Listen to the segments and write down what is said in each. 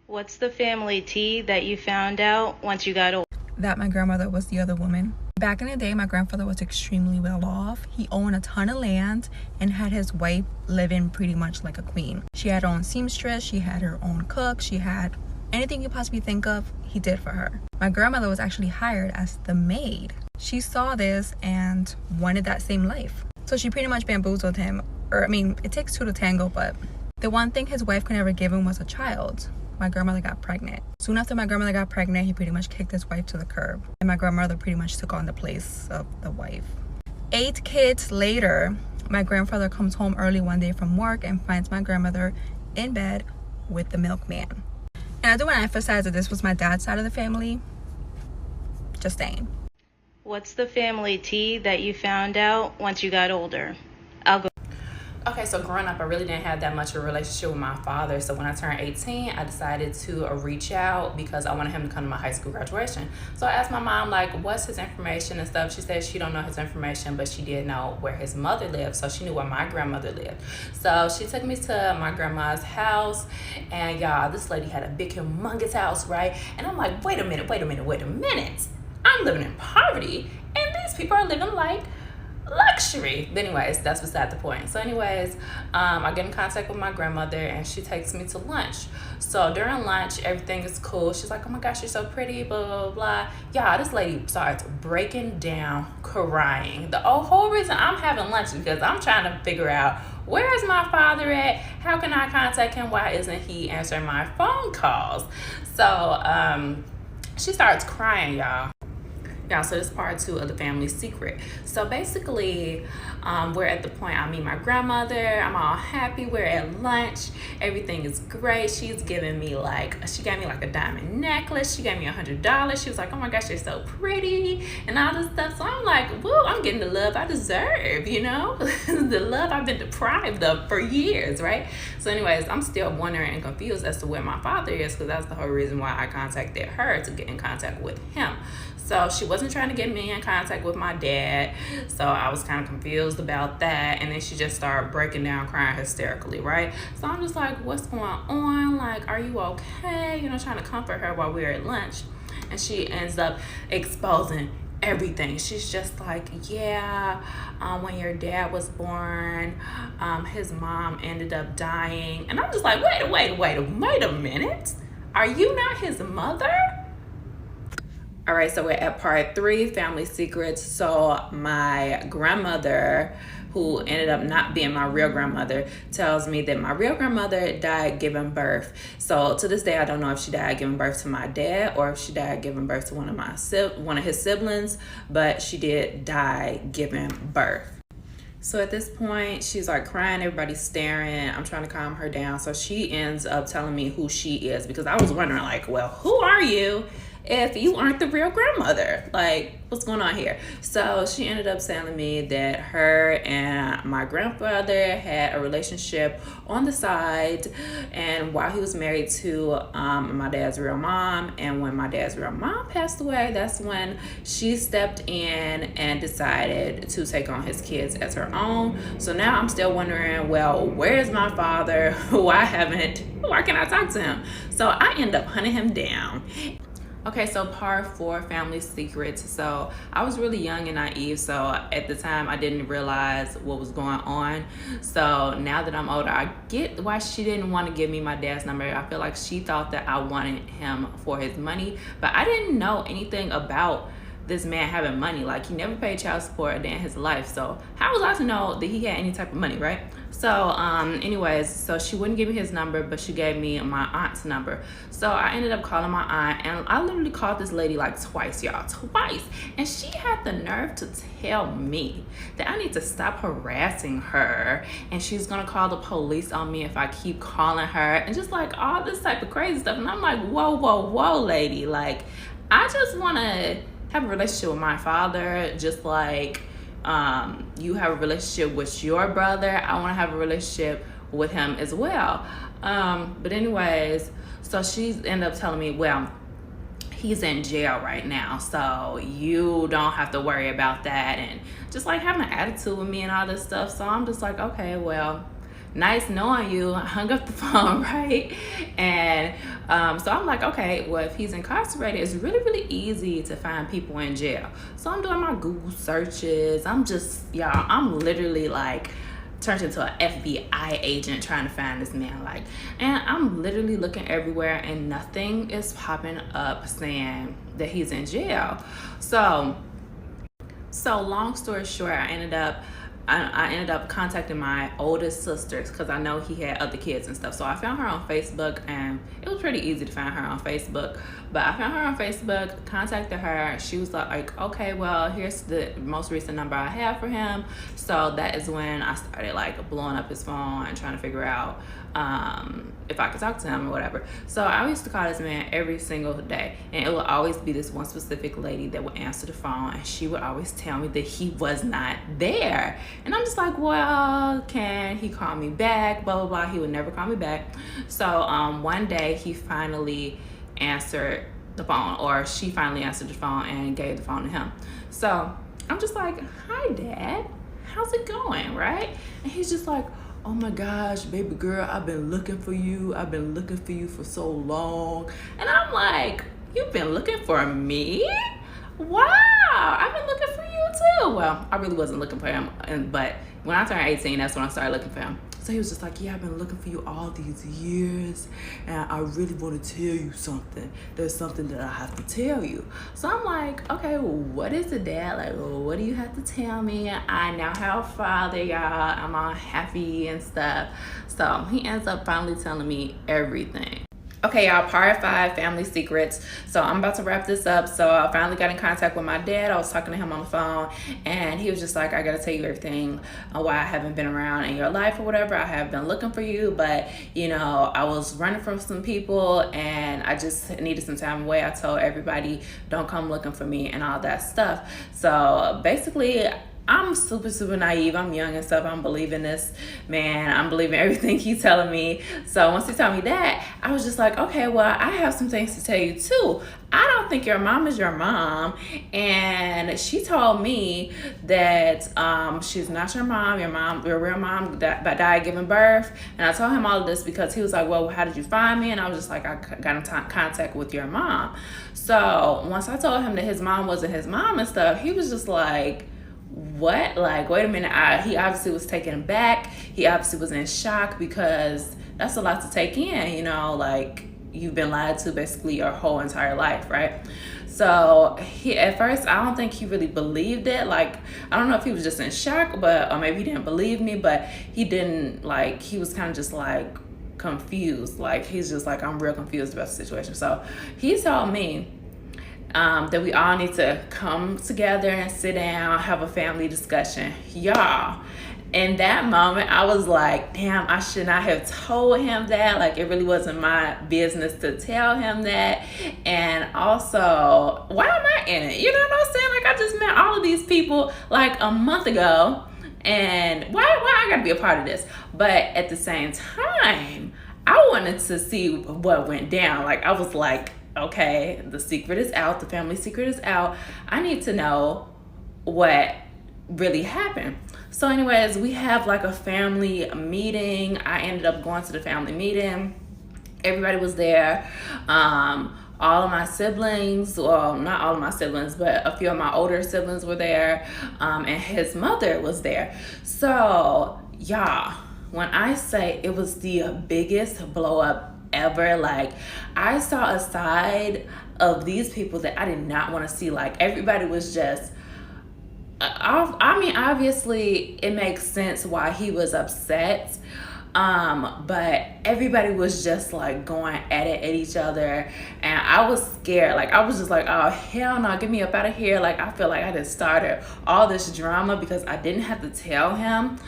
What's the family tea that you found out once you got older? That my grandmother was the other woman. Back in the day, my grandfather was extremely well off. He owned a ton of land and had his wife living pretty much like a queen. She had her own seamstress, she had her own cook, she had anything you possibly think of, he did for her. My grandmother was actually hired as the maid. She saw this and wanted that same life. So she pretty much bamboozled him. Or, I mean, it takes two to tango, but the one thing his wife could never give him was a child. My grandmother got pregnant. Soon after my grandmother got pregnant, he pretty much kicked his wife to the curb. And my grandmother pretty much took on the place of the wife. 8 kids later, my grandfather comes home early one day from work and finds my grandmother in bed with the milkman. And I do want to emphasize that this was my dad's side of the family. Just saying. What's the family tea that you found out once you got older? I'll go. Okay, so growing up, I really didn't have that much of a relationship with my father. So when I turned 18, I decided to reach out because I wanted him to come to my high school graduation. So I asked my mom, like, what's his information and stuff. She said she don't know his information, but she did know where his mother lived. So she knew where my grandmother lived. So she took me to my grandma's house. And y'all, this lady had a big, humongous house, right? And I'm like, wait a minute. I'm living in poverty, and these people are living like luxury. But anyways, that's beside the point. So anyways, I get in contact with my grandmother and she takes me to lunch. So during lunch, everything is cool. She's like, oh my gosh, you're so pretty, blah, blah, blah. Yeah, this lady starts breaking down, crying. The whole reason I'm having lunch is because I'm trying to figure out, where is my father at? How can I contact him? Why isn't he answering my phone calls? So she starts crying, y'all. Yeah, so this is part 2 of the family secret. So basically, we're at the point I meet my grandmother. I'm all happy. We're at lunch. Everything is great. She's giving me she gave me like a diamond necklace. She gave me $100. She was like, oh my gosh, you're so pretty and all this stuff. So I'm like, woo, I'm getting the love I deserve, you know? The love I've been deprived of for years, right? So anyways, I'm still wondering and confused as to where my father is, because that's the whole reason why I contacted her, to get in contact with him. So she wasn't trying to get me in contact with my dad. So I was kind of confused about that. And then she just started breaking down, crying hysterically, right? So I'm just like, what's going on? Like, are you okay? You know, trying to comfort her while we were at lunch. And she ends up exposing everything. She's just like, yeah, when your dad was born, his mom ended up dying. And I'm just like, wait a minute. Are you not his mother? All right, so we're at part 3, family secrets. So my grandmother, who ended up not being my real grandmother, tells me that my real grandmother died giving birth. So to this day, I don't know if she died giving birth to my dad or if she died giving birth to one of his siblings, but she did die giving birth. So at this point, she's like crying, everybody's staring. I'm trying to calm her down. So she ends up telling me who she is, because I was wondering, like, well, who are you if you aren't the real grandmother? Like, what's going on here? So she ended up telling me that her and my grandfather had a relationship on the side, and while he was married to my dad's real mom, and when my dad's real mom passed away, that's when she stepped in and decided to take on his kids as her own. So now I'm still wondering, well, where's my father? Why can I talk to him? So I end up hunting him down. Okay, so part 4, family secrets. So I was really young and naive, so at the time I didn't realize what was going on. So now that I'm older, I get why she didn't want to give me my dad's number. I feel like she thought that I wanted him for his money, but I didn't know anything about this man having money. Like, he never paid child support a day in his life, so how was I to know that he had any type of money, right? So anyways, so she wouldn't give me his number, but she gave me my aunt's number. So I ended up calling my aunt, and I literally called this lady like twice, y'all, twice. And she had the nerve to tell me that I need to stop harassing her, and she's gonna call the police on me if I keep calling her, and just like all this type of crazy stuff. And I'm like, whoa, lady. Like, I just wanna have a relationship with my father, just like you have a relationship with your brother. I want to have a relationship with him as well. But anyways, so she ended up telling me, well, he's in jail right now, so you don't have to worry about that, and just like having an attitude with me and all this stuff. So I'm just like, okay, well, nice knowing you. I hung up the phone, right? And so I'm like, okay, well, if he's incarcerated, it's really, really easy to find people in jail. So I'm doing my Google searches. I'm literally like turned into an FBI agent trying to find this man. Like, and I'm literally looking everywhere and nothing is popping up saying that he's in jail. So long story short, I ended up contacting my oldest sisters because I know he had other kids and stuff. So I found her on Facebook, and it was pretty easy to find her on Facebook. But I found her on Facebook, contacted her. She was like, okay, well, here's the most recent number I have for him. So that is when I started like blowing up his phone and trying to figure out if I could talk to him or whatever. So I used to call this man every single day, and it would always be this one specific lady that would answer the phone, and she would always tell me that he was not there. And I'm just like, well, can he call me back? Blah, blah, blah. He would never call me back. So one day he finally answered the phone, or she finally answered the phone and gave the phone to him. So I'm just like, hi, Dad. How's it going, right? And he's just like, oh my gosh, baby girl, I've been looking for you. I've been looking for you for so long. And I'm like, you've been looking for me? Wow, I've been looking for you too. Well, I really wasn't looking for him, but when I turned 18, that's when I started looking for him. So he was just like, yeah, I've been looking for you all these years, and I really want to tell you something. There's something that I have to tell you. So I'm like, okay, well, what is it, Dad? Like, well, what do you have to tell me? I now have a father, y'all. I'm all happy and stuff. So he ends up finally telling me everything. Okay, y'all, part 5, family secrets. So I'm about to wrap this up. So I finally got in contact with my dad. I was talking to him on the phone, and he was just like, I gotta tell you everything, why I haven't been around in your life or whatever. I have been looking for you, but I was running from some people, and I just needed some time away. I told everybody, don't come looking for me and all that stuff. So basically, I'm super, super naive. I'm young and stuff. I'm believing this man. I'm believing everything he's telling me. So once he told me that, I was just like, okay, well, I have some things to tell you too. I don't think your mom is your mom. And she told me that she's not your mom. Your real mom died giving birth. And I told him all of this because he was like, well, how did you find me? And I was just like, I got in contact with your mom. So once I told him that his mom wasn't his mom and stuff, he was just like, what? Like, wait a minute. He obviously was taken aback. He obviously was in shock because that's a lot to take in, like you've been lied to basically your whole entire life, right? So at first, I don't think he really believed it. Like, I don't know if he was just in shock, or maybe he didn't believe me, but he didn't, like, he was kind of just like confused. Like, he's just like, I'm real confused about the situation. So he told me that we all need to come together and sit down, have a family discussion. Y'all, in that moment, I was like, damn, I should not have told him that. Like, it really wasn't my business to tell him that. And also, why am I in it? You know what I'm saying? Like, I just met all of these people like a month ago, and why I gotta be a part of this? But at the same time, I wanted to see what went down. Like, I was like, okay, the secret is out. The family secret is out. I need to know what really happened. So anyways, we have like a family meeting. I ended up going to the family meeting. Everybody was there. All of my siblings, well, not all of my siblings, but a few of my older siblings were there. And his mother was there. So y'all, when I say it was the biggest blow up ever, like, I saw a side of these people that I did not want to see. Like, everybody was just, I mean, obviously it makes sense why he was upset, but everybody was just like going at each other, and I was scared. Like, I was just like, oh hell no, get me up out of here. Like, I feel like I just started all this drama because I didn't have to tell him.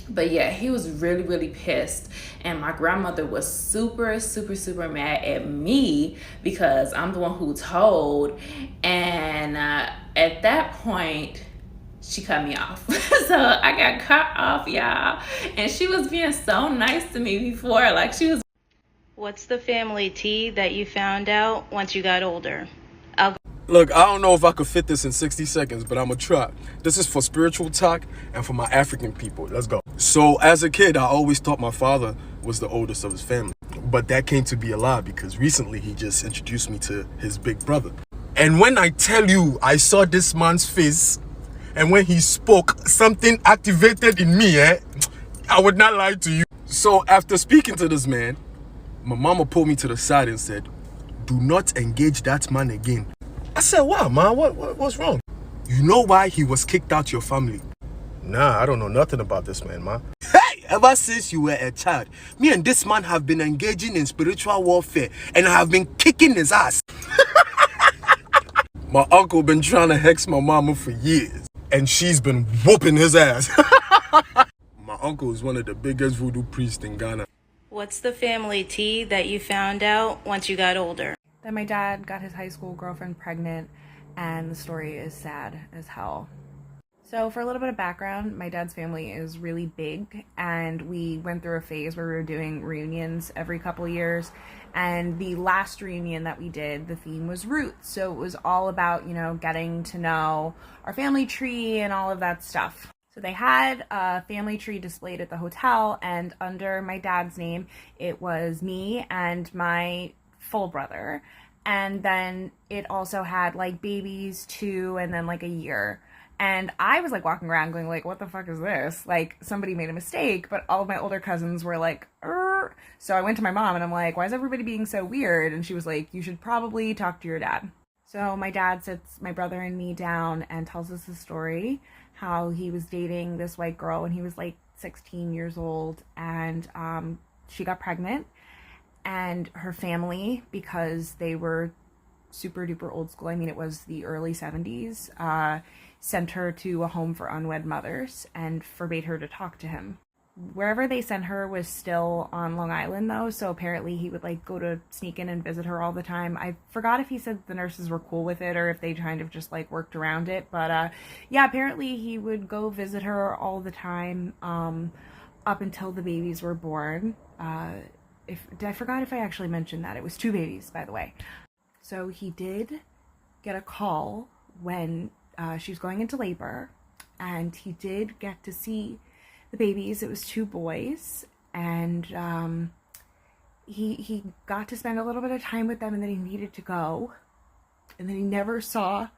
But yeah, he was really, really pissed. And my grandmother was super, super, super mad at me because I'm the one who told. And at that point, she cut me off. So I got cut off, y'all. And she was being so nice to me before. Like, she was. What's the family tea that you found out once you got older? Look, I don't know if I could fit this in 60 seconds, but I'm gonna try. This is for spiritual talk and for my African people. Let's go. So as a kid, I always thought my father was the oldest of his family. But that came to be a lie because recently he just introduced me to his big brother. And when I tell you I saw this man's face, and when he spoke, something activated in me, I would not lie to you. So after speaking to this man, my mama pulled me to the side and said, "Do not engage that man again." I said, "Wow, ma, what's wrong?" "You know why he was kicked out your family?" "Nah, I don't know nothing about this man, ma." "Hey, ever since you were a child, me and this man have been engaging in spiritual warfare and I have been kicking his ass." My uncle been trying to hex my mama for years, and she's been whooping his ass. My uncle is one of the biggest voodoo priests in Ghana. What's the family tea that you found out once you got older? Then my dad got his high school girlfriend pregnant, and the story is sad as hell. So for a little bit of background, my dad's family is really big, and we went through a phase where we were doing reunions every couple years. And the last reunion that we did, the theme was roots. So it was all about, getting to know our family tree and all of that stuff. So they had a family tree displayed at the hotel, and under my dad's name, it was me and my full brother. And then it also had like babies 2 and then like a year. And I was like walking around going like, what the fuck is this? Like somebody made a mistake, but all of my older cousins were like, "Arr." So I went to my mom and I'm like, why is everybody being so weird? And she was like, you should probably talk to your dad. So my dad sits my brother and me down and tells us the story, how he was dating this white girl when he was like 16 years old, and she got pregnant, and her family, because they were super duper old school, I mean it was the early 70s, sent her to a home for unwed mothers and forbade her to talk to him. Wherever they sent her was still on Long Island though, so apparently he would like go to sneak in and visit her all the time. I forgot if he said the nurses were cool with it or if they kind of just like worked around it, but yeah, apparently he would go visit her all the time up until the babies were born. I forgot if I actually mentioned that. It was 2 babies, by the way. So he did get a call when she was going into labor, and he did get to see the babies. It was 2 boys, and he got to spend a little bit of time with them, and then he needed to go, and then he never saw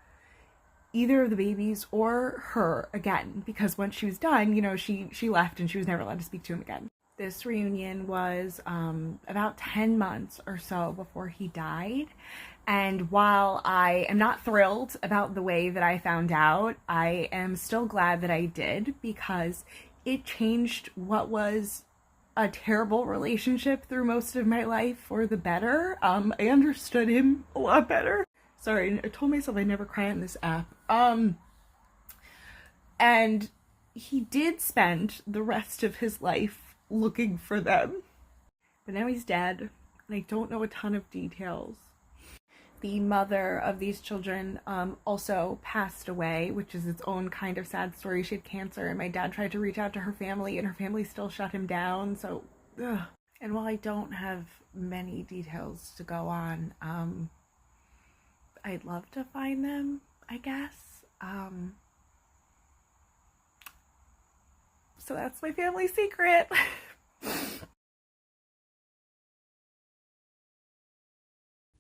either of the babies or her again, because once she was done, she left and she was never allowed to speak to him again. This reunion was about 10 months or so before he died. And while I am not thrilled about the way that I found out, I am still glad that I did, because it changed what was a terrible relationship through most of my life for the better. I understood him a lot better. Sorry, I told myself I never cry on this app. And he did spend the rest of his life looking for them. But now he's dead, and I don't know a ton of details. The mother of these children also passed away, which is its own kind of sad story. She had cancer, and my dad tried to reach out to her family, and her family still shut him down, so ugh. And while I don't have many details to go on, I'd love to find them, I guess. So that's my family secret.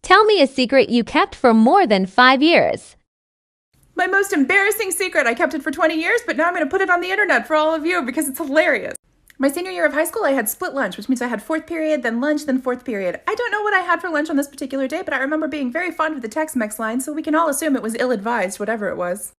Tell me a secret you kept for more than 5 years. My most embarrassing secret. I kept it for 20 years, but now I'm going to put it on the internet for all of you because it's hilarious. My senior year of high school, I had split lunch, which means I had 4th period, then lunch, then 4th period. I don't know what I had for lunch on this particular day, but I remember being very fond of the Tex-Mex line, so we can all assume it was ill-advised, whatever it was.